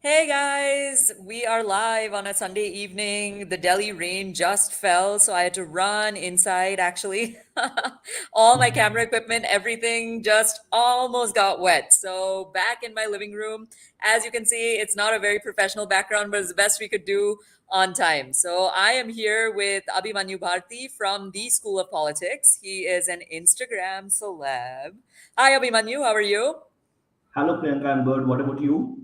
Hey guys, we are live on a Sunday evening. The Delhi rain just fell, so I had to run inside actually. All my camera equipment, everything just almost got wet. So, back in my living room, as you can see, it's not a very professional background, but it's the best we could do on time. So, I am here with Abhimanyu Bharti from the School of Politics. He is an Instagram celeb. Hi, Abhimanyu, how are you? Hello, Priyanka. I'm good. What about you?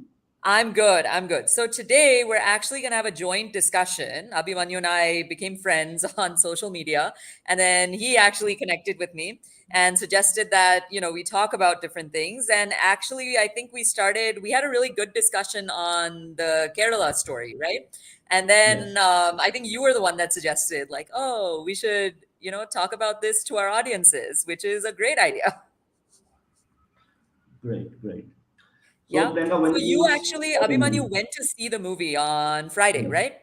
I'm good. I'm good. So today we're actually going to have a joint discussion. Abhimanyu and I became friends on social media, and then he actually connected with me and suggested that, we talk about different things. And actually, I think we had a really good discussion on the Kerala story, right? And then Yes. I think you were the one that suggested, like, oh, we should, talk about this to our audiences, which is a great idea. Great, great. So, Yeah. Priyanka, So when you you actually, saw the Abhimanyu, movie, went to see the movie on Friday, yes, right?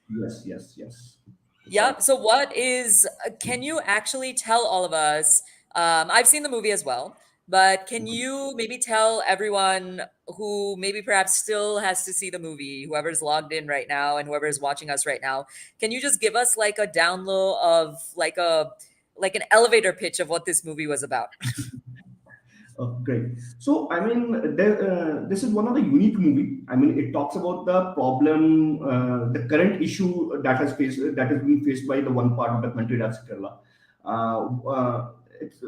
yes. That's Yeah. right. So can you actually tell all of us? I've seen the movie as well, but can you maybe tell everyone who maybe perhaps still has to see the movie, whoever's logged in right now and whoever's watching us right now, can you just give us like a down low of like an elevator pitch of what this movie was about? Great. So, this is one of the unique movie. I mean, it talks about the problem, the current issue that has been faced by the one part of the country, that's Kerala.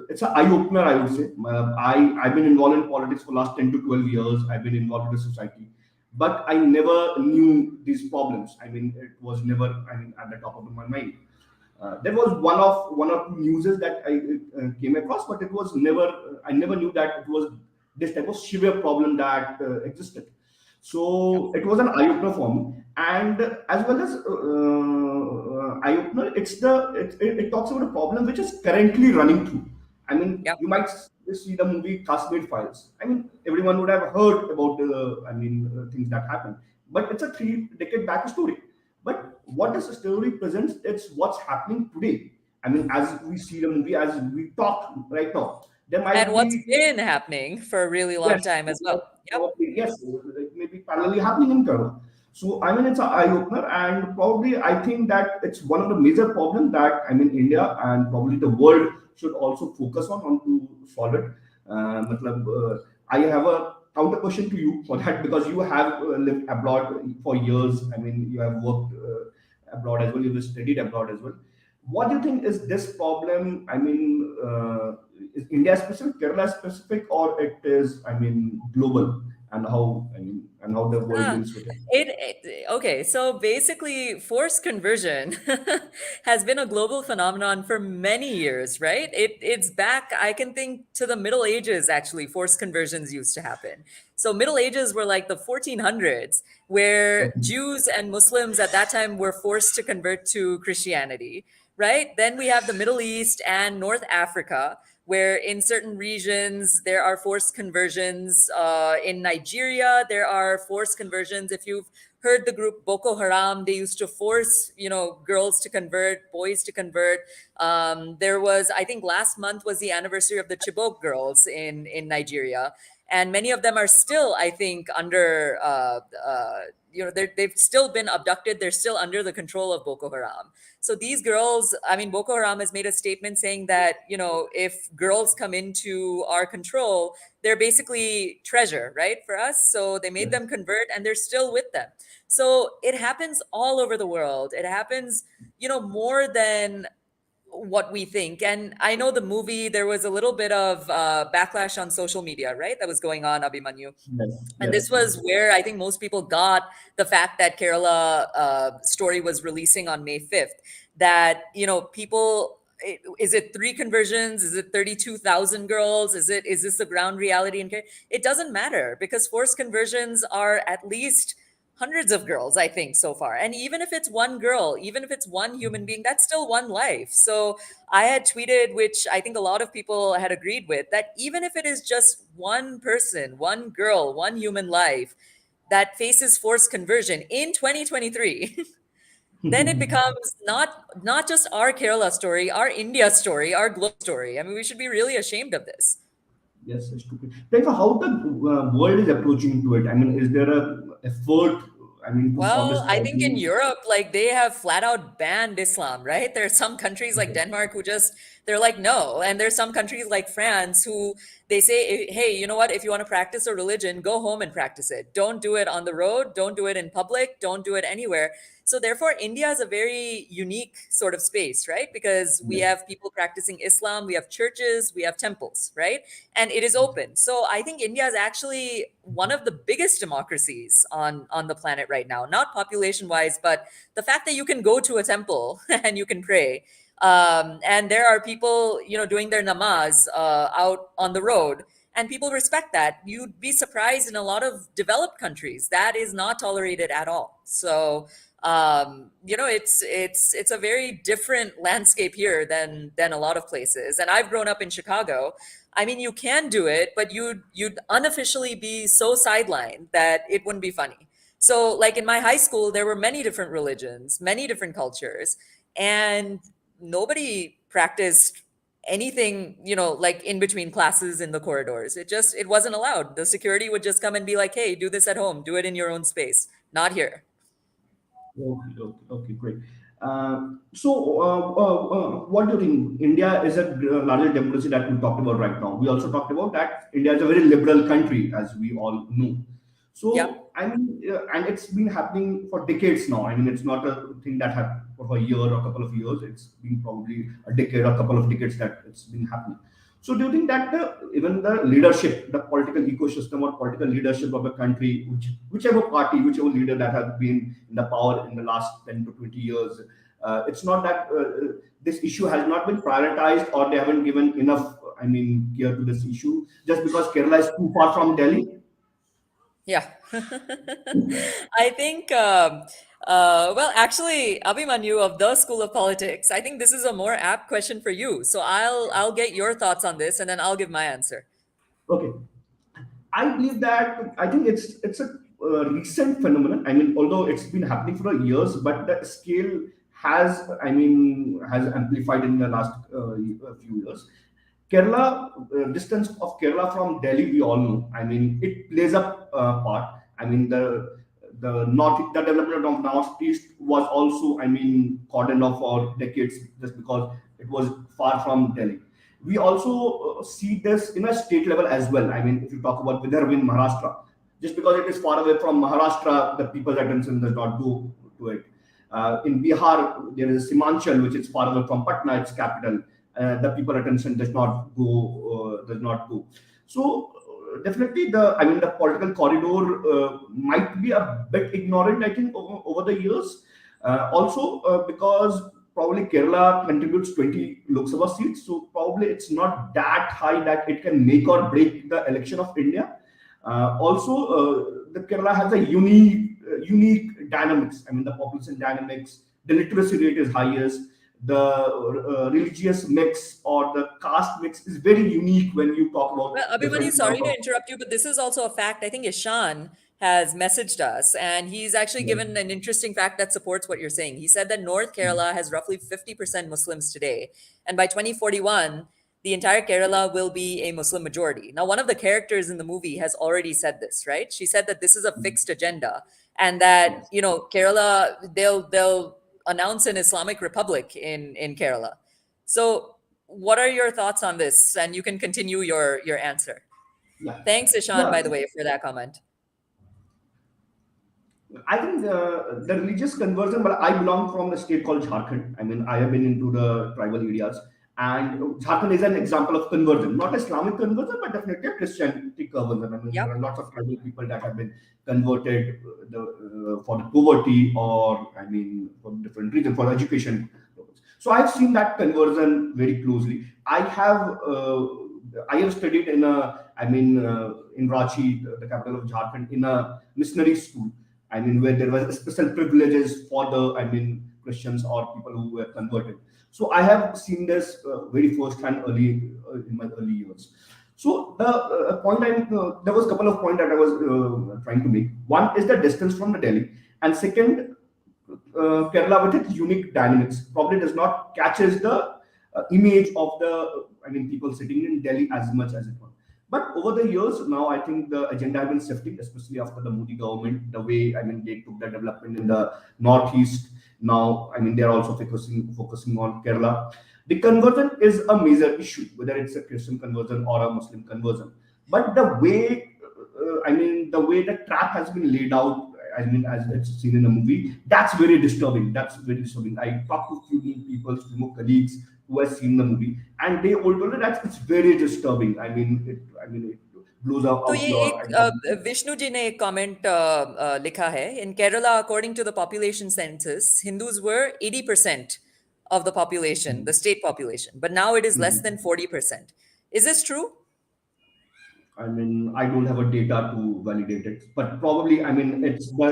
It's an eye opener, I would say. I've been involved in politics for last 10 to 12 years. I've been involved in the society, but I never knew these problems. I mean, it was never, at the top of my mind. There was one of newses that I came across, but it was never. I never knew that it was this type of severe problem that existed. Yep. So it was an eye opener for me, and as well as eye opener, it talks about a problem which is currently running through. I mean, Yep. you might see the movie Kashmir Files. I mean, everyone would have heard about things that happened, but it's a 3 decade back story. But what this story presents, it's what's happening today. I mean, as we see the movie, as we talk right now, there And might what's be, been happening for a really long yes, time as well. Yep. yes, it may be parallelly happening in Kerala. So I mean, it's an eye opener, and probably I think that it's one of the major problems that India and probably the world should also focus on to solve it. I have a counter question to you for that because you have lived abroad for years. I mean, you have worked abroad as well. You have studied abroad as well. What do you think is this problem? Is India specific, Kerala specific, or it is, global? And how, and how the world Ah, deals with it? okay. So basically, forced conversion has been a global phenomenon for many years, right? It's back. I can think to the Middle Ages. Actually, forced conversions used to happen. So Middle Ages were like the 1400s, where Okay. Jews and Muslims at that time were forced to convert to Christianity, right? Then we have the Middle East and North Africa, where in certain regions there are forced conversions. In Nigeria, there are forced conversions. If you've heard the group Boko Haram, they used to force, girls to convert, boys to convert. There was, I think, last month was the anniversary of the Chibok girls in Nigeria, and many of them are still, I think, under. They've still been abducted. They're still under the control of Boko Haram. So these girls, I mean, Boko Haram has made a statement saying that, if girls come into our control, they're basically treasure, right, for us. So they made Yes. them convert and they're still with them. So it happens all over the world. It happens, more than what we think. And I know the movie, there was a little bit of backlash on social media, right? That was going on, Abhimanyu. Yes. And this Yes. was where I think most people got the fact that Kerala story was releasing on May 5th. That, people, is it three conversions? Is it 32,000 girls? Is this the ground reality in Kerala? It doesn't matter because forced conversions are at least hundreds of girls, I think, so far. And even if it's one girl, even if it's one human being, that's still one life. So I had tweeted, which I think a lot of people had agreed with, that even if it is just one person, one girl, one human life that faces forced conversion in 2023, then it becomes not just our Kerala story, our India story, our globe story. I mean, we should be really ashamed of this. Yes, it's stupid. Like how the world is approaching to it. I mean, is there a? effort, I mean, to solve this Well, I think in problem. Europe, like they have flat out banned Islam, right? There are some countries like Okay. Denmark who just, they're like, no. And there's some countries like France who they say, hey, you know what? If you want to practice a religion, go home and practice it. Don't do it on the road. Don't do it in public. Don't do it anywhere. So therefore, India is a very unique sort of space, right? Because we Yes. have people practicing Islam, we have churches, we have temples, right? And it is open. So I think India is actually one of the biggest democracies on the planet right now, not population wise, but the fact that you can go to a temple and you can pray. And there are people, doing their namaz out on the road, and people respect that. You'd be surprised in a lot of developed countries that is not tolerated at all. So it's a very different landscape here than a lot of places. And I've grown up in Chicago. I mean, you can do it, but you'd unofficially be so sidelined that it wouldn't be funny. So, like in my high school, there were many different religions, many different cultures, and nobody practiced anything, like in between classes in the corridors. It wasn't allowed. The security would just come and be like, "Hey, do this at home. Do it in your own space. Not here." Okay, okay, okay, great. What do you think? India is a larger democracy that we talked about right now. We also talked about that India is a very liberal country, as we all know. Yep. So, I mean, and it's been happening for decades now. I mean, it's not a thing that happened for a year or a couple of years. It's been probably a decade or a couple of decades that it's been happening. So, do you think that even the leadership, the political ecosystem or political leadership of a country, whichever party, whichever leader that has been in the power in the last 10 to 20 years, it's not that this issue has not been prioritized or they haven't given enough, I mean, care to this issue just because Kerala is too far from Delhi? Yeah. I think, well, actually, Abhimanyu of the School of Politics, I think this is a more apt question for you. So I'll get your thoughts on this and then I'll give my answer. Okay. I believe that I think it's a recent phenomenon. I mean, although it's been happening for years, but the scale has, I mean, has amplified in the last few years. Kerala, distance of Kerala from Delhi, we all know. I mean, it plays a part. I mean, the development of northeast was also, I mean, cordoned off for decades just because it was far from Delhi. We also see this in a state level as well. I mean, if you talk about Vidarbha in Maharashtra, just because it is far away from Maharashtra, the people's attention does not go to it. In Bihar, there is Simanchal, which is far away from Patna, its capital. The people attention does not go. So definitely, the political corridor might be a bit ignorant. I think over the years, also because probably Kerala contributes 20 Lok Sabha seats, so probably it's not that high that it can make or break the election of India. The Kerala has a unique dynamics. I mean, the population dynamics, the literacy rate is highest, the religious mix or the caste mix is very unique when you talk Well, about Abhimanyu, different. sorry to interrupt you, but this is also a fact. I think Ishan has messaged us, and he's actually Yes. given an interesting fact that supports what you're saying. He said that North Kerala has roughly 50% Muslims today, and by 2041, the entire Kerala will be a Muslim majority. Now, one of the characters in the movie has already said this, right? She said that this is a fixed agenda, and that Yes. Kerala they'll announce an Islamic republic in Kerala. So what are your thoughts on this? And you can continue your answer. Yeah. Thanks, Ishan, Yeah. by the way, for that comment. I think the religious conversion, but I belong from a state called Jharkhand. I mean, I have been into the tribal areas, and Jharkhand is an example of conversion, not Islamic conversion, but definitely a Christianity conversion. I mean, there Yep. are lots of tribal people that have been converted for the poverty, or I mean, for different reasons, for education purpose. So I've seen that conversion very closely. I have studied in in Ranchi, the capital of Jharkhand, in a missionary school. I mean, where there was special privileges for the, I mean, Christians or people who were converted. So I have seen this very first hand early in my early years. So the there was a couple of points that I was trying to make. One is the distance from the Delhi, and second, Kerala with its unique dynamics probably does not catches the image of the, I mean, people sitting in Delhi as much as it was. But over the years, now I think the agenda has been shifting, especially after the Modi government. The way, I mean, they took the development in the northeast. Now, I mean, they are also focusing on Kerala. The conversion is a major issue, whether it's a Christian conversion or a Muslim conversion. But the way, I mean, the way the trap has been laid out, I mean, as it's seen in the movie, that's very disturbing. That's very disturbing. I talked to few people, few colleagues who has seen the movie, and they all told me that it's very disturbing. I mean, it blows तो out ये your. एक विष्णु जी ने एक comment लिखा है in Kerala according to the population census Hindus were 80% of the population, the state population, but now it is less than 40%. Is this true? I mean, I don't have a data to validate it, but probably, I mean, it's the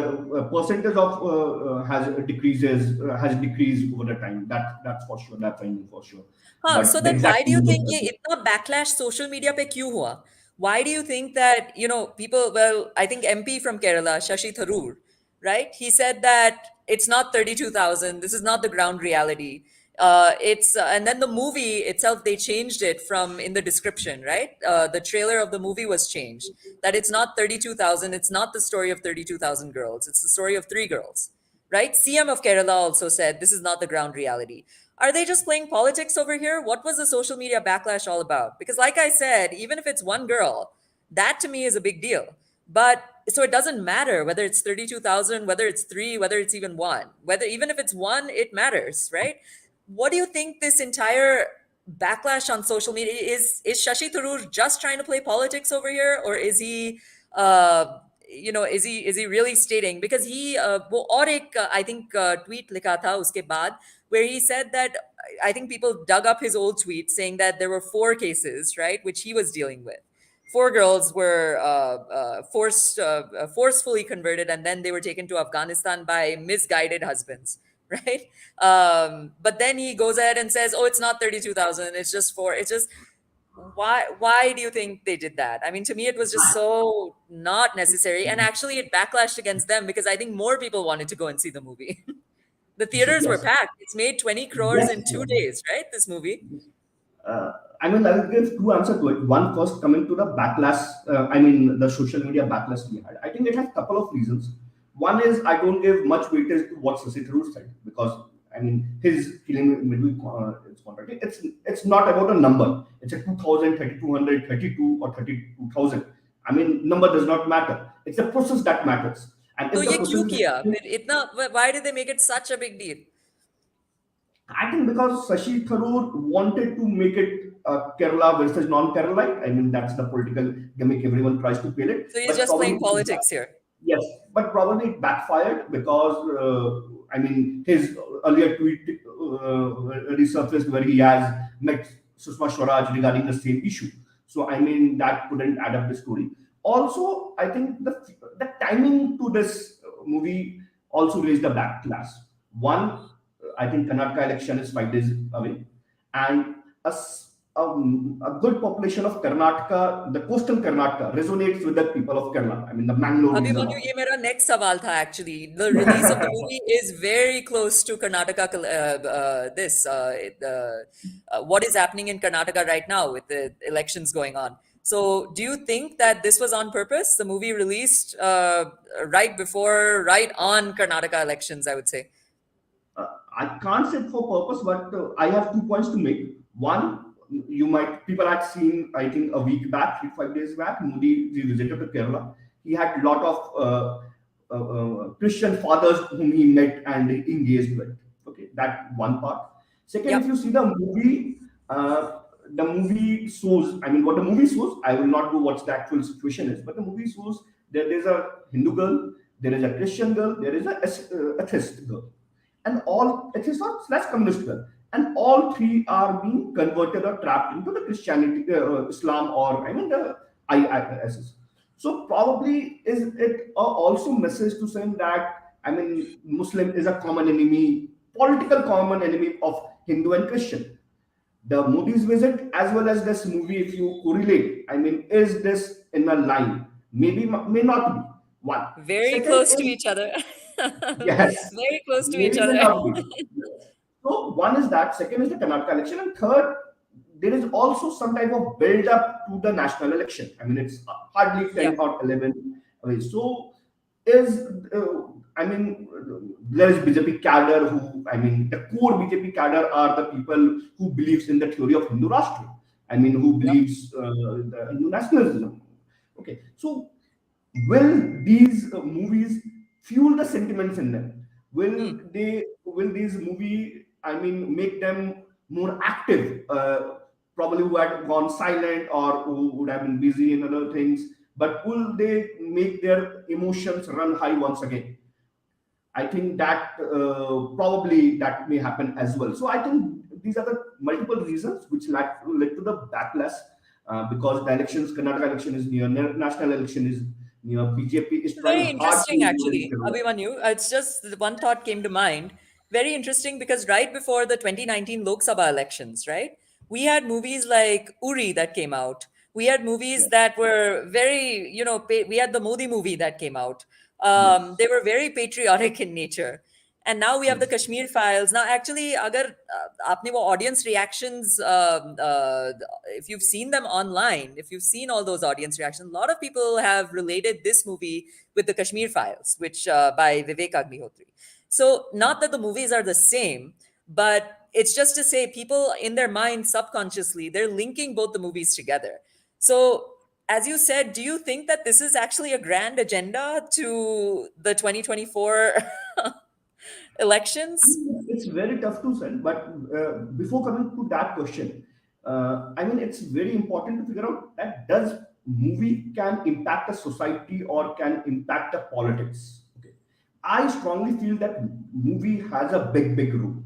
percentage of has decreased over the time. That's for sure. That's I know for sure. हाँ, so But the then why exact do you number, think ये इतना backlash social media पे क्यों हुआ? Why do you think that, people, well, I think MP from Kerala, Shashi Tharoor, right? He said that it's not 32,000. This is not the ground reality. And then the movie itself, they changed it from in the description, right? The trailer of the movie was changed that it's not 32,000. It's not the story of 32,000 girls. It's the story of three girls, right? CM of Kerala also said this is not the ground reality. Are they just playing politics over here? What was the social media backlash all about? Because, like I said, even if it's one girl, that to me is a big deal. But so it doesn't matter whether it's 32,000, whether it's three, whether it's even one, whether even if it's one, it matters, right? What do you think this entire backlash on social media is Shashi Tharoor just trying to play politics over here, or is he uh is he really stating because he वो और एक I think tweet लिखा था उसके बाद where he said that I think people dug up his old tweet saying that there were four cases, right, which he was dealing with. Four girls were forcefully converted, and then they were taken to Afghanistan by misguided husbands, right? But then he goes ahead and says, "Oh, it's not 32,000. It's just four. It's just why do you think they did that? I mean, to me, it was just so not necessary, and actually, it backlashed against them because I think more people wanted to go and see the movie." The theaters were yes, packed. It's made 20 crores yes. in 2 days, right? This movie. uh, I mean, I will give two answers to it. One first, coming to the backlash. I mean, the social media backlash we had. I think it has a couple of reasons. One is I don't give much weightage to what Sasi Tharoor said because I mean his film maybe it's contracting. It's not about a number. It's a 2,000, 3,200, 32 or 32,000. I mean, number does not matter. It's the process that matters. And तो if the ये process क्यों is किया फिर इतना why did they make it such a big deal? I think because Sashi Tharoor wanted to make it Kerala versus non-Kerala. I mean, that's the political gimmick everyone tries to play it. So he's But just probably playing politics here. yes, but probably it backfired because I mean his earlier tweet resurfaced where he has met Sushma Swaraj regarding the same issue. So I mean that couldn't add up the story. Also, I think the timing to this movie also raised a backlash. One, I think Karnataka election is 5 days away, and a good population of Karnataka, the coastal Karnataka, resonates with the people of Kerala. I mean, the Mangalore region Abhimanyu, of ये मेरा next सवाल था actually. The release of the movie is very close to Karnataka. What is happening in Karnataka right now with the elections going on. So, do you think that this was on purpose? The movie released right on Karnataka elections, I would say. I can't say for purpose, but I have 2 points to make. One, you might people had seen, I think, a week back, 3 5 days back, Modi visited to Kerala. He had a lot of Christian fathers whom he met and engaged with. Okay, that one part. Second, if Yep. you see the movie shows. I mean, what the movie shows. I will not go what the actual situation is, but the movie shows there is a Hindu girl, there is a Christian girl, there is a atheist girl, and all it is not slash communist girl, and all three are being converted or trapped into the Christianity, Islam, or I mean the ISIS. So probably is it also message to saying that I mean Muslim is a common enemy, political common enemy of Hindu and Christian. The Modi's visit as well as this movie, if you correlate, I mean, is this in a line? Maybe may not be one. Very Second close to is each other. yes, Very close to each maybe may other. not be. So one is that. Second is the Karnataka election, and third, there is also some type of build up to the national election. I mean, it's hardly Yeah. 10 or 11 away. So, is I mean, there is BJP cadre who, I mean, the core BJP cadre are the people who believes in the theory of Hindu Rashtra. I mean, who Yeah. believes the Hindu nationalism. Okay, so will these movies fuel the sentiments in them? Hmm. Will these movie, I mean, make them more active, probably who had gone silent or who would have been busy in other things, but will they make their emotions run high once again? I think that probably that may happen as well. So I think these are the multiple reasons which led to the backlash, because the elections, Karnataka election is near, national election is near. BJP is trying Very hard to interesting, win actually, Kerala. Abhimanyu. It's just the one thought came to mind. Very interesting because right before the 2019 Lok Sabha elections, right, we had movies like Uri that came out. We had movies Yes, that were very, we had the Modi movie that came out. yes, They were very patriotic in nature. And now we have the yes. Kashmir files. Now, actually, agar aapne wo audience reactions, if you've seen them online, if you've seen all those audience reactions, a lot of people have related this movie with the Kashmir Files, which by Vivek Agnihotri. So, not that the movies are the same, but it's just to say people in their mind subconsciously they're linking both the movies together. So, as you said, do you think that this is actually a grand agenda to the 2024 I elections? mean, it's very tough to say, but before coming to that question, I mean, it's very important to figure out that does movie can impact a society or can impact the politics. Okay, I strongly feel that movie has a big role.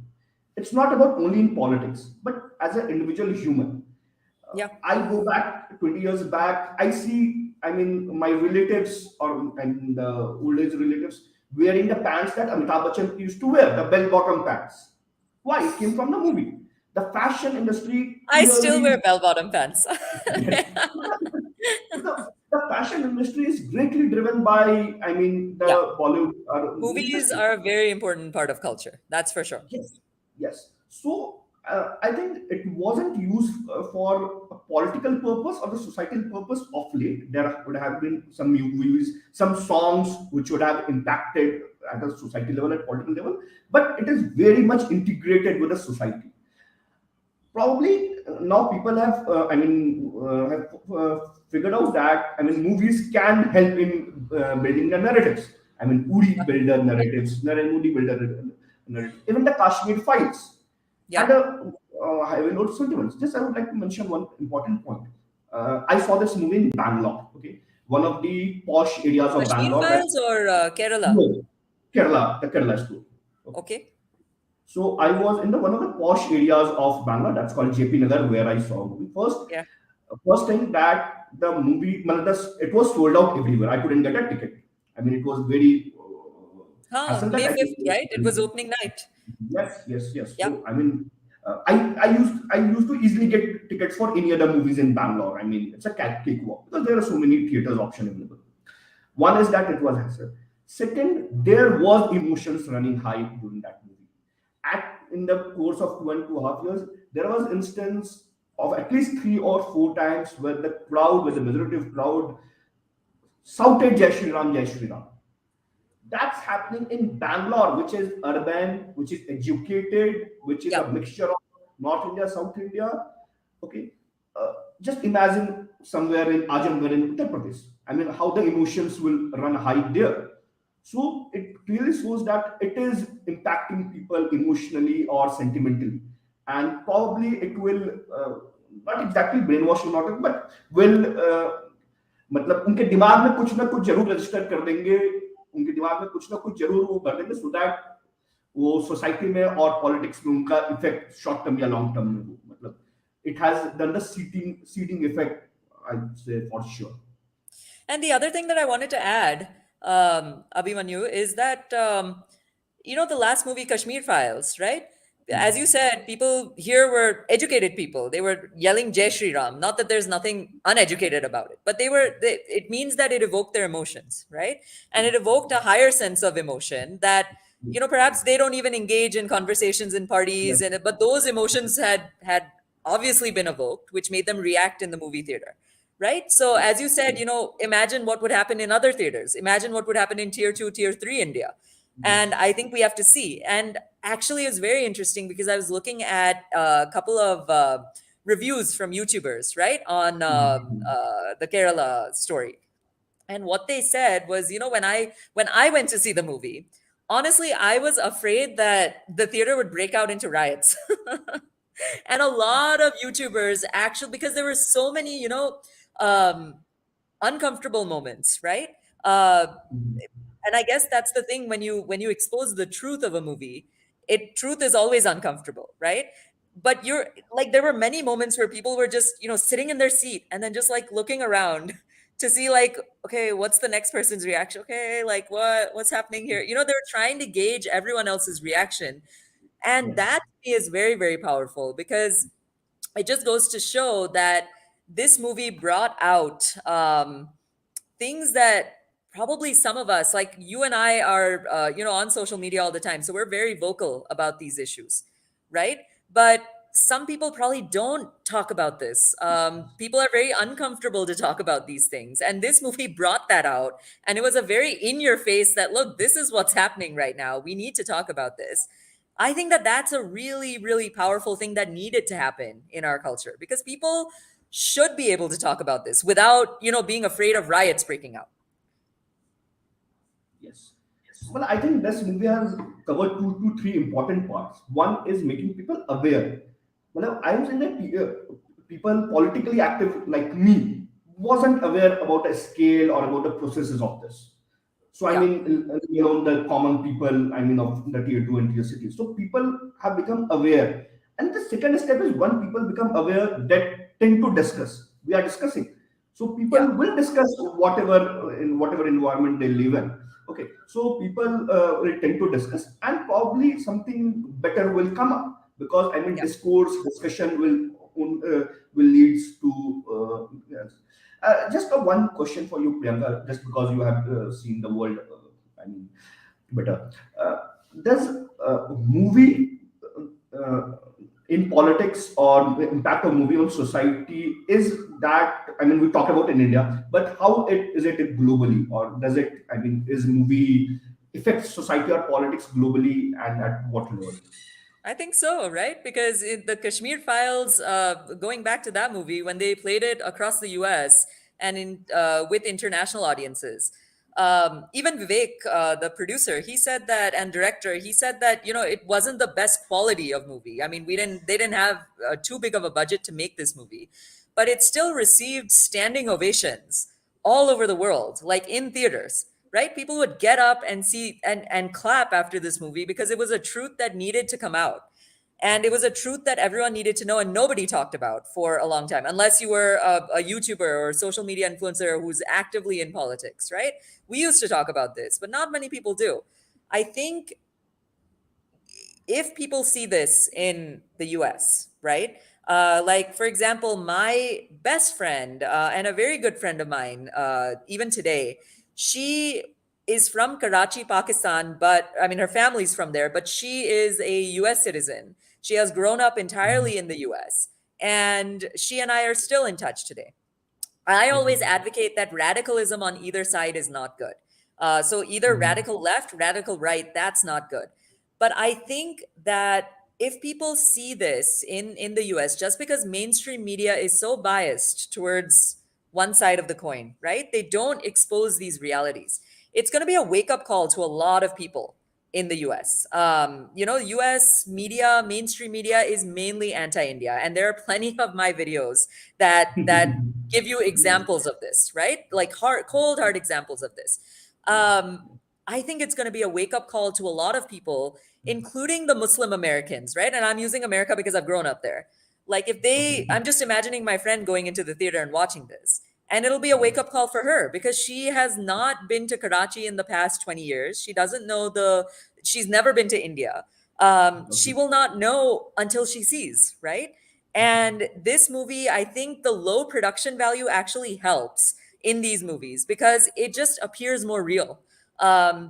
It's not about only in politics, but as an individual human. Yeah. I go back 20 years back. I see, I mean, my relatives or and the old age relatives wearing the pants that Amitabh Bachchan used to wear, the bell bottom pants. Why? It came from the movie. The fashion industry I still clearly, wear bell bottom pants. yes. So the fashion industry is greatly driven by, I mean, Yeah. the Bollywood movie Movies industry. are a very important part of culture. That's for sure. Yes, yes. So I think it wasn't used for a political purpose or the societal purpose of late. There would have been some movies, some songs which would have impacted at a society level, at political level, but it is very much integrated with the society. Probably now people have, figured out that, I mean, movies can help in building the narratives. I mean, Uri builder narratives, Narendra Modi builder narrative, even the Kashmir files. Yeah. And I will note sentiments. Just I would like to mention one important point. I saw this movie in Bangalore. Okay, one of the posh areas of Kashmir Bangalore. That Files or Kerala? no, Kerala, the Kerala school. Okay. Okay. So I was in the one of the posh areas of Bangalore. That's called JP Nagar, where I saw a movie. Yeah. First thing that the movie, it was sold out everywhere. I couldn't get a ticket. I mean, it was very Huh. hassle that May I 5th, right? It was couldn't. opening night. Yes. Yeah. So I mean, I used to easily get tickets for any other movies in Bangalore. I mean, it's a cakewalk because there are so many theaters option available. One is that it was hassle. Second, there was emotions running high during that movie. In the course of 2.5 years, there was instance of at least 3 or 4 times where the crowd, where the majority of crowd shouted Jai Shri Ram, Jai Shri Ram. That's happening in Bangalore, which is urban, which is educated, which is Yeah. a mixture of North India, South India. Okay, just imagine somewhere in Ajamgarh in Uttar Pradesh. I mean, how the emotions will run high there. So it clearly shows that it is impacting people emotionally or sentimentally, and probably it will not exactly brainwash not, but will मतलब उनके दिमाग में कुछ ना कुछ जरूर register कर देंगे, उनके दिमाग में कुछ ना कुछ जरूर वो भर देंगे, सो दैट वो सोसाइटी में और पॉलिटिक्स में उनका इफेक्ट शॉर्ट टर्म या लॉन्ग टर्म में हो, मतलब it has done the seeding effect, I'd say, for sure. And the other thing that I wanted to add, Abhimanyu, is that, the last movie, Kashmir Files, right? As you said, people here were educated people. They were yelling Jai Shri Ram. Not that there's nothing uneducated about it, but it means that it evoked their emotions, right? And it evoked a higher sense of emotion that, perhaps they don't even engage in conversations in parties, Yes. but those emotions had obviously been evoked, which made them react in the movie theater. Right. So, as you said, imagine what would happen in other theaters. Imagine what would happen in tier two, tier three India. And Yes. I think we have to see. And actually, it's very interesting because I was looking at a couple of reviews from YouTubers, right, on the Kerala story. And what they said was, when I went to see the movie, honestly, I was afraid that the theater would break out into riots. And a lot of YouTubers actually, because there were so many, um, uncomfortable moments, right? Uh, and I guess that's the thing when you expose the truth of a movie, truth is always uncomfortable, right? But you're like there were many moments where people were just sitting in their seat and then just like looking around to see like, okay, what's the next person's reaction? Okay, like what's happening here? They were trying to gauge everyone else's reaction, and Yes. that to me is very, very powerful because it just goes to show that this movie brought out things that probably some of us, like you and I, are on social media all the time, so we're very vocal about these issues, right? But some people probably don't talk about this. People are very uncomfortable to talk about these things, and this movie brought that out. And it was a very in your face that, look, this is what's happening right now, we need to talk about this. I think that that's a really, really powerful thing that needed to happen in our culture, because people should be able to talk about this without being afraid of riots breaking out. Yes. Well, I think this movie has covered two to three important parts. One is making people aware. Well, I was in that people politically active like me wasn't aware about the scale or about the processes of this. So I Yeah. mean, the common people, I mean, of the tier two and tier cities. So people have become aware, and the second step is when people become aware, that tend to discuss. We are discussing, so Yeah. people will discuss whatever in whatever environment they live in. Okay, so people will tend to discuss, and probably something better will come up because I mean, Yeah. discourse discussion will leads to yes. Just a one question for you, Priyanka, just because you have seen the world, I mean, better. Uh, does movie uh, in politics or the impact of movie on society is that, I mean, we talk about in India, but how is it globally, or does it, I mean, is movie affects society or politics globally and at what level? I think so, right? Because in the Kashmir Files, going back to that movie, when they played it across the U.S. and in with international audiences, even Vivek, the producer, he said that, and director, he said that it wasn't the best quality of movie. I mean, they didn't have too big of a budget to make this movie, but it still received standing ovations all over the world, like in theaters, right? People would get up and see and clap after this movie because it was a truth that needed to come out. And it was a truth that everyone needed to know and nobody talked about for a long time, unless you were a YouTuber or a social media influencer who's actively in politics, right? We used to talk about this, but not many people do. I think if people see this in the US, right? Like, for example, my best friend and a very good friend of mine, even today, she is from Karachi, Pakistan, but I mean, her family's from there, but she is a US citizen. She has grown up entirely in the US, and she and I are still in touch today. I always Okay. advocate that radicalism on either side is not good. So either Mhm. radical left, radical right, that's not good. But I think that if people see this in the US, just because mainstream media is so biased towards one side of the coin, right? They don't expose these realities. It's going to be a wake up call to a lot of people in the US. US media, mainstream media is mainly anti-India, and there are plenty of my videos that give you Yes. examples of this, right? Like cold, hard examples of this. Um, I think it's going to be a wake up call to a lot of people, including the Muslim Americans, right? And I'm using America because I've grown up there. Like, Okay. I'm just imagining my friend going into the theater and watching this. And it'll be a wake up call for her because she has not been to Karachi in the past 20 years. She doesn't know she's never been to India. She Okay. will not know until she sees, right? And this movie, I think the low production value actually helps in these movies because it just appears more real.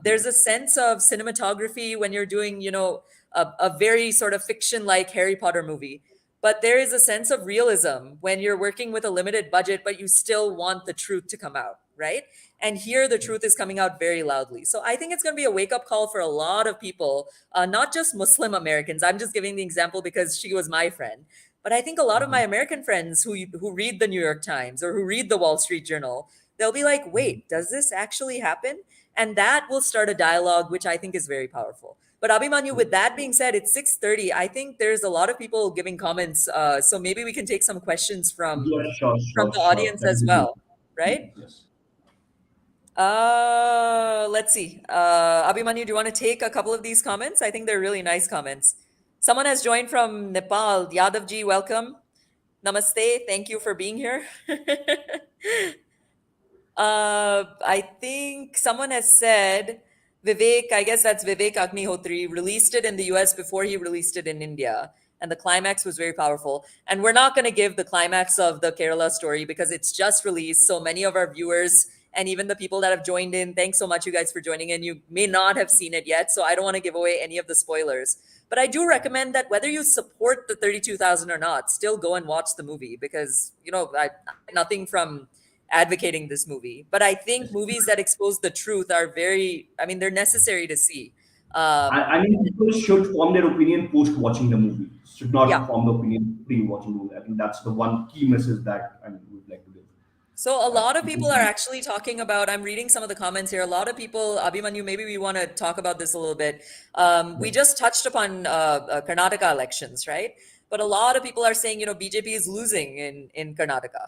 There's a sense of cinematography when you're doing, a very sort of fiction like Harry Potter movie. but there is a sense of realism when you're working with a limited budget, but you still want the truth to come out, right? And here the truth is coming out very loudly. So I think it's going to be a wake up call for a lot of people, not just Muslim Americans. I'm just giving the example because she was my friend. But I think a lot of my American friends who read the New York Times or who read the Wall Street Journal, they'll be like, wait, does this actually happen? And that will start a dialogue, which I think is very powerful. But Abhimanyu, with that being said, it's 6:30. I think there's a lot of people giving comments. So maybe we can take some questions Yeah, sure, from sure, the sure. audience That as will be well, right? yes. Let's see. Abhimanyu, do you want to take a couple of these comments? I think they're really nice comments. Someone has joined from Nepal. Yadavji, welcome. Namaste. Thank you for being here. I think someone has said Vivek, I guess that's Vivek Agnihotri, released it in the US before he released it in India. And the climax was very powerful. And we're not going to give the climax of the Kerala story because it's just released. So many of our viewers and even the people that have joined in, thanks so much, you guys, for joining in. You may not have seen it yet. So I don't want to give away any of the spoilers. But I do recommend that whether you support the 32,000 or not, still go and watch the movie because, I nothing from advocating this movie. But I think movies that expose the truth are they're necessary to see. I mean, people should form their opinion post watching the movie. Should Yeah. not form the opinion pre watching the movie. I think that's the one key message that I would like to give. So a That lot of people people are actually talking about, I'm reading some of the comments here. A lot of people, Abhimanyu, maybe we want to talk about this a little bit. We just touched upon Karnataka elections, right? But a lot of people are saying, BJP is losing in Karnataka.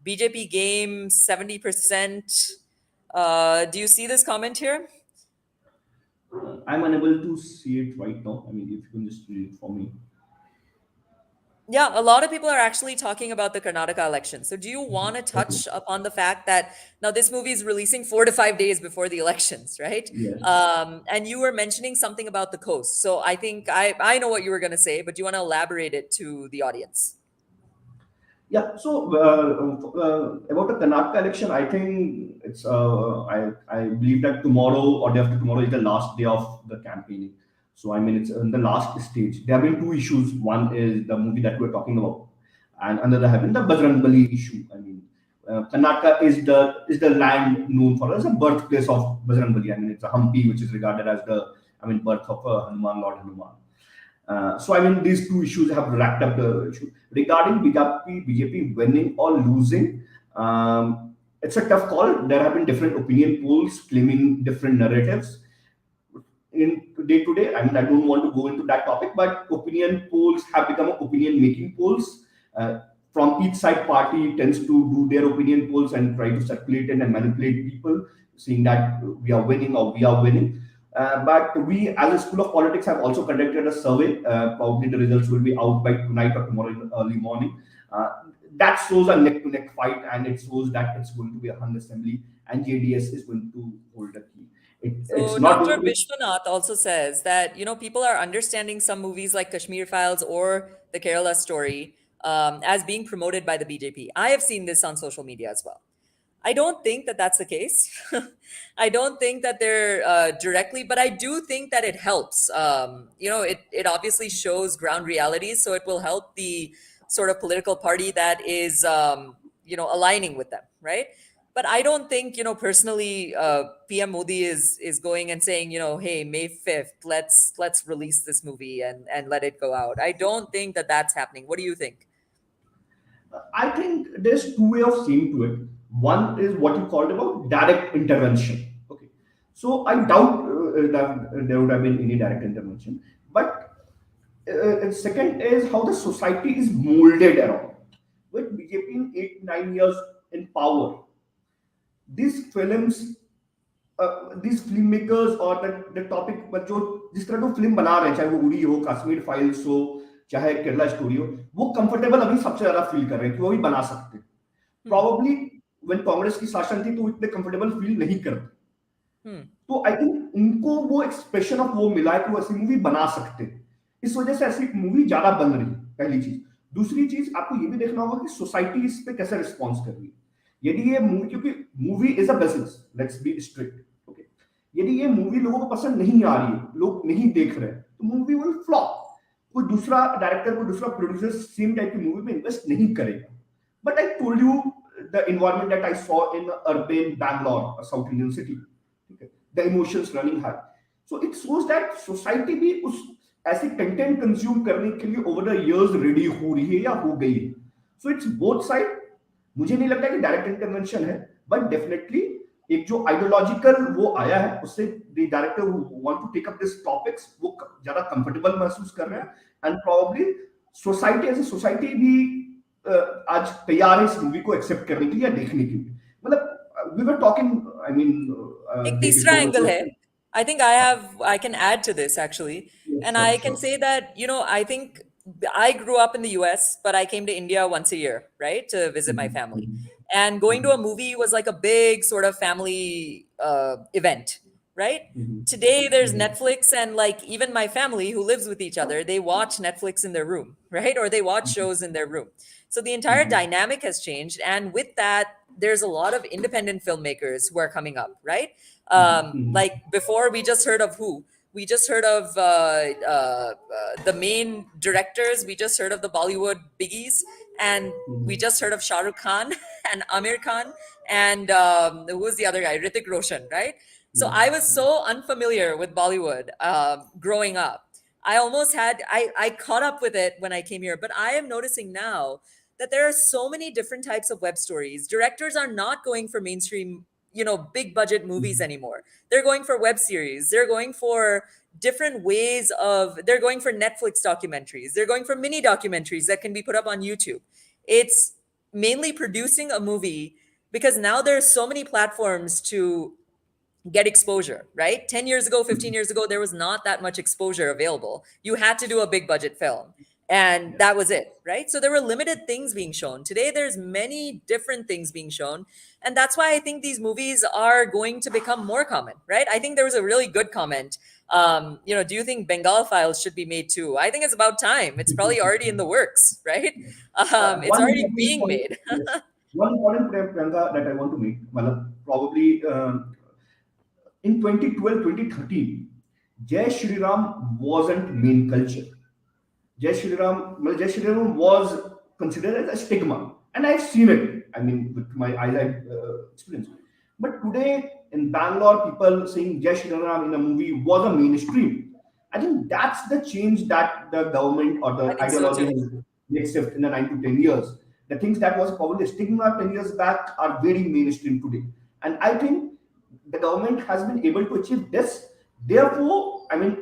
BJP game 70%. Do you see this comment here? I'm unable to see it right now. I mean, if you can just read it for me. Yeah, a lot of people are actually talking about the Karnataka election. So, do you want to Okay. touch upon the fact that now this movie is releasing 4 to 5 days before the elections, right? Yes. And you were mentioning something about the coast. So, I think I know what you were going to say, but do you want to elaborate it to the audience? Yeah. So about the Karnataka election, I think it's I believe that tomorrow or day after tomorrow is the last day of the campaigning. So I mean it's in the last stage. There have been two issues. One is the movie that we're talking about, and another have been the Bajrangbali issue. I mean, Karnataka is the land known for as a birthplace of Bajrangbali. I mean it's a Hampi, which is regarded as the birth of Hanuman, Lord Hanuman. So I mean, these two issues have wrapped up the issue. Regarding BJP winning or losing, it's a tough call. There have been different opinion polls claiming different narratives in day to day. I mean, I don't want to go into that topic, but opinion polls have become opinion making polls. From each side party tends to do their opinion polls and try to circulate it and manipulate people, saying that we are winning or we are winning. But we, as a school of politics, have also conducted a survey. Probably the results will be out by tonight or tomorrow in the early morning. That shows a neck-to-neck fight, and it shows that it's going to be a hung assembly, and JDS is going to hold the key. It's So not Dr. going to be. Vishwanath also says that people are understanding some movies like Kashmir Files or the Kerala Story as being promoted by the BJP. I have seen this on social media as well. I don't think that that's the case. I don't think that they're directly, but I do think that it helps. It obviously shows ground realities, so it will help the sort of political party that is, aligning with them, right? But I don't think, personally, PM Modi is going and saying, hey, May 5th, let's release this movie and let it go out. I don't think that that's happening. What do you think? I think there's two way of seeing to it. One is what you called about direct intervention. Okay, so I doubt that there would have been any direct intervention. But second is how the society is molded around. With BJP in 8 9 years in power, these films, these filmmakers और the topic पर जो जिस तरह का film बना रहे हैं, चाहे वो उड़ी हो, कश्मीर फाइल्स हो, चाहे केरला स्टोरी हो, वो कंफर्टेबल अभी सबसे ज्यादा फील कर रहे हैं कि वो भी बना सकते हैं. Hmm. Probably when कांग्रेस की शासन थी तो वो इतने कंफर्टेबल फील नहीं करते. Hmm. तो आई थिंक उनको वो एक्सप्रेशन ऑफ वो मिला है कि वो ऐसी मूवी बना सकते हैं. इस वजह से ऐसी मूवी ज्यादा बन रही है. पहली चीज. दूसरी चीज आपको ये भी देखना होगा कि सोसाइटी इस पे कैसे रिस्पॉन्स कर रही है. यदि ये मूवी, क्योंकि movie is a business, let's be strict, okay, यदि ये मूवी लोगों को पसंद नहीं आ रही है, लोग नहीं देख रहे हैं, तो मूवी विल फ्लॉप. कोई दूसरा डायरेक्टर, कोई दूसरा प्रोड्यूसर सेम टाइप की मूवी में इन्वेस्ट नहीं करेगा. But I told you the environment that I saw in urban Bangalore, south Indian city, ठीक है, the emotions running high. So it shows that society भी उस ऐसे कंटेंट कंज्यूम करने के लिए ओवर द इयर्स रेडी हो रही है या हो गई है. So it's both side. मुझे नहीं लगता कि डायरेक्ट इंटरवेंशन है, बट डेफिनेटली एक जो आइडियोलॉजिकल वो आया है, उससे the director want to take up this topics, वो ज्यादा कंफर्टेबल महसूस कर रहे हैं. And probably society as a society भी आज तैयार है इस मूवी को एक्सेप्ट करने के लिए या देखने के लिए. मतलब वी वर टॉकिंग, आई एक मीन तीसरा एंगल है. Before. I think I can add to this actually. And I can say that, I think I grew up in the US, but I came to India once a year, right, to visit my family. And going to a movie was like a big sort of family event, right? Today there's Netflix, and like even my family who lives with each other, they watch Netflix in their room, right? Or they watch shows in their room. So the entire dynamic has changed. And with that, there's a lot of independent filmmakers who are coming up, right? Like before, we just heard of who? We just heard of the main directors. We just heard of the Bollywood biggies, and we just heard of Shah Rukh Khan and Amir Khan, and who was the other guy? Hrithik Roshan, right? So I was so unfamiliar with Bollywood growing up. I caught up with it when I came here, but I am noticing now that there are so many different types of web stories. Directors are not going for mainstream, big budget movies anymore. They're going for web series. They're going for different ways they're going for Netflix documentaries. They're going for mini documentaries that can be put up on YouTube. It's mainly producing a movie because now there's so many platforms to get exposure, right? 10 years ago, 15 years ago, there was not that much exposure available. You had to do a big budget film, and that was it, right? So there were limited things being shown. Today there's many different things being shown, and that's why I think these movies are going to become more common, right? I think there was a really good comment. Do you think Bengal Files should be made too? I think it's about time. It's probably already in the works, right? It's One already important being point, made. yes, one important point, Priyanka, that I want to make. Well, probably in 2012, 2013, Jai Shri Ram wasn't main culture. Jai Shri Ram was considered as a stigma, and I've seen it. I mean, with my eyesight experience. But today in Bangalore, people saying Jai Shri Ram in a movie was a mainstream. I think that's the change that the government or I the think so ideology too. has made shift in the 9 to 10 years. The things that was probably a stigma 10 years back are very mainstream today, and I think the government has been able to achieve this. Therefore, I mean,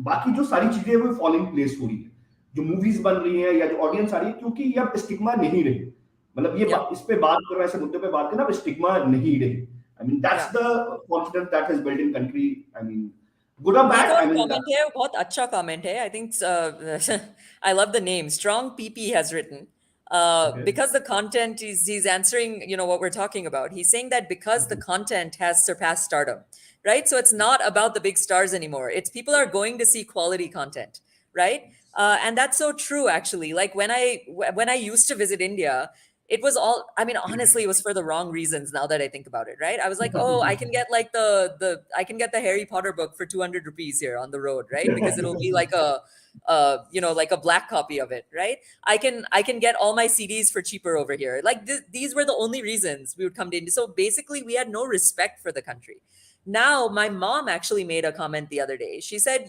बाकी जो सारी चीजें हैं वो following place हो रही है, जो मूवीज बन रही हैं या जो ऑडियंस आ रही है, क्योंकि ये अब स्टिग्मा नहीं रही. मतलब ये Yeah. इस पे बात कर रहे हैं, ऐसे मुद्दे पे बात करना, अब स्टिग्मा नहीं रही. I mean that's Yeah. The confidence that has built in country. I mean good और एक बैड, और आई मीन कमेंट है, बहुत अच्छा कमेंट है. I think I love the name. Strong PP has written. Okay. Because the content he's answering, what we're talking about. He's saying that because the content has surpassed stardom, right? So it's not about the big stars anymore. It's people are going to see quality content, right? And that's so true actually. Like when I used to visit India, it was all, I mean, honestly, it was for the wrong reasons now that I think about it, right? I was like, oh, I can get like I can get the Harry Potter book for 200 rupees here on the road, right? Because it'll be like like a black copy of it, right? I can get all my CDs for cheaper over here. Like these were the only reasons we would come to India. So basically, we had no respect for the country. Now, my mom actually made a comment the other day. She said,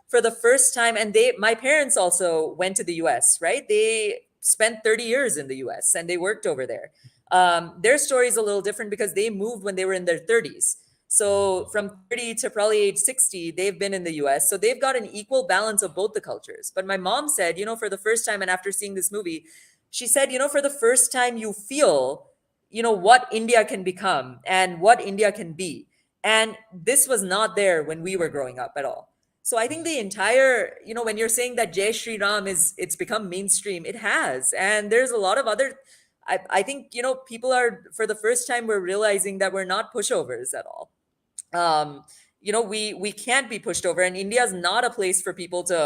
for the first time, and my parents also went to the US, right? They spent 30 years in the US and they worked over there. Their story is a little different because they moved when they were in their 30s. So from 30 to probably age 60, they've been in the US. So they've got an equal balance of both the cultures. But my mom said, for the first time, and after seeing this movie, she said, for the first time, you feel, what India can become and what India can be. And this was not there when we were growing up at all. So I think the entire, when you're saying that Jai Shri Ram it's become mainstream, it has. And there's a lot of other, I think, people are, for the first time, we're realizing that we're not pushovers at all. um we can't be pushed over, and India is not a place for people to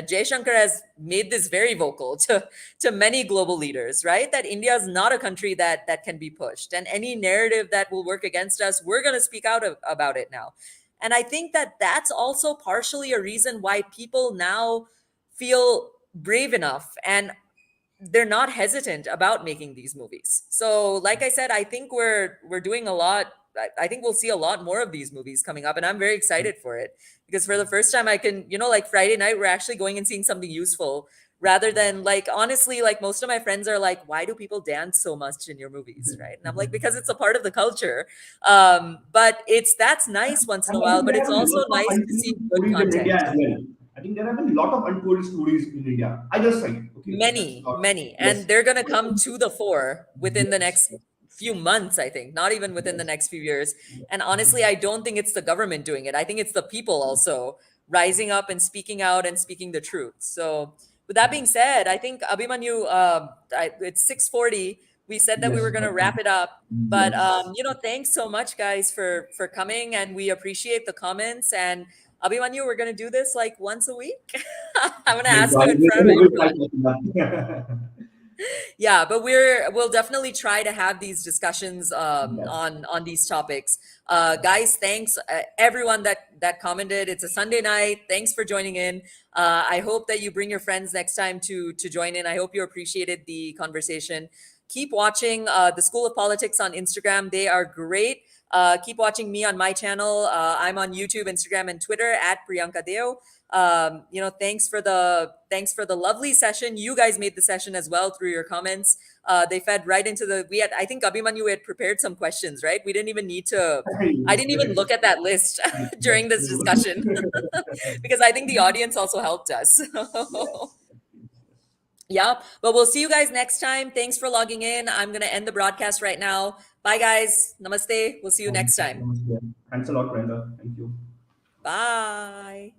Jay Shankar has made this very vocal to many global leaders, right? That India is not a country that can be pushed, and any narrative that will work against us, we're going to speak out about it now. And I think that that's also partially a reason why people now feel brave enough, and they're not hesitant about making these movies. So, like I said, I think we're doing a lot. I think we'll see a lot more of these movies coming up, and I'm very excited for it because for the first time, I can, like Friday night, we're actually going and seeing something useful rather than, like, honestly, like most of my friends are like, "Why do people dance so much in your movies?" Right? And I'm like, because it's a part of the culture. But that's nice once in a And I while, think but there it's have been also lots of nice to see untold good stories in India content. as well. I think there have been a lot of untold stories in India. I just say, okay, that's Many, not. many. Yes. And they're going to come to the fore within the Yes. next few months, I think, not even within the Yes. next few years. And honestly, I don't think it's the government doing it. I think it's the people also rising up and speaking out and speaking the truth. So, with that being said, I think Abhimanyu, it's 6:40. We said that we Yes. were going to wrap it up. But Yes. thanks so much, guys, for coming, and we appreciate the comments. And Abhimanyu, we're going to do this like once a week. I'm going to Yes. ask I you in will front of will try everyone. to do that. Yeah, but we'll definitely try to have these discussions Yes. on these topics. Guys, thanks everyone that commented. It's a Sunday night. Thanks for joining in. I hope that you bring your friends next time to join in. I hope you appreciated the conversation. Keep watching the School of Politics on Instagram. They are great. Keep watching me on my channel. I'm on YouTube, Instagram, and Twitter at Priyanka Deo. Thanks for the lovely session. You guys made the session as well through your comments. They fed right into we had, I think, Abhimanyu, we had prepared some questions, right? We didn't even need to, I Yes. didn't even Correct. look at that list Yes. during this discussion because I think the audience also helped us. Yes. Yeah, but we'll see you guys next time. Thanks for logging in. I'm going to end the broadcast right now. Bye, guys. Namaste. We'll see you next time. Namaste. Thanks a lot, Brenda. Thank you. Bye.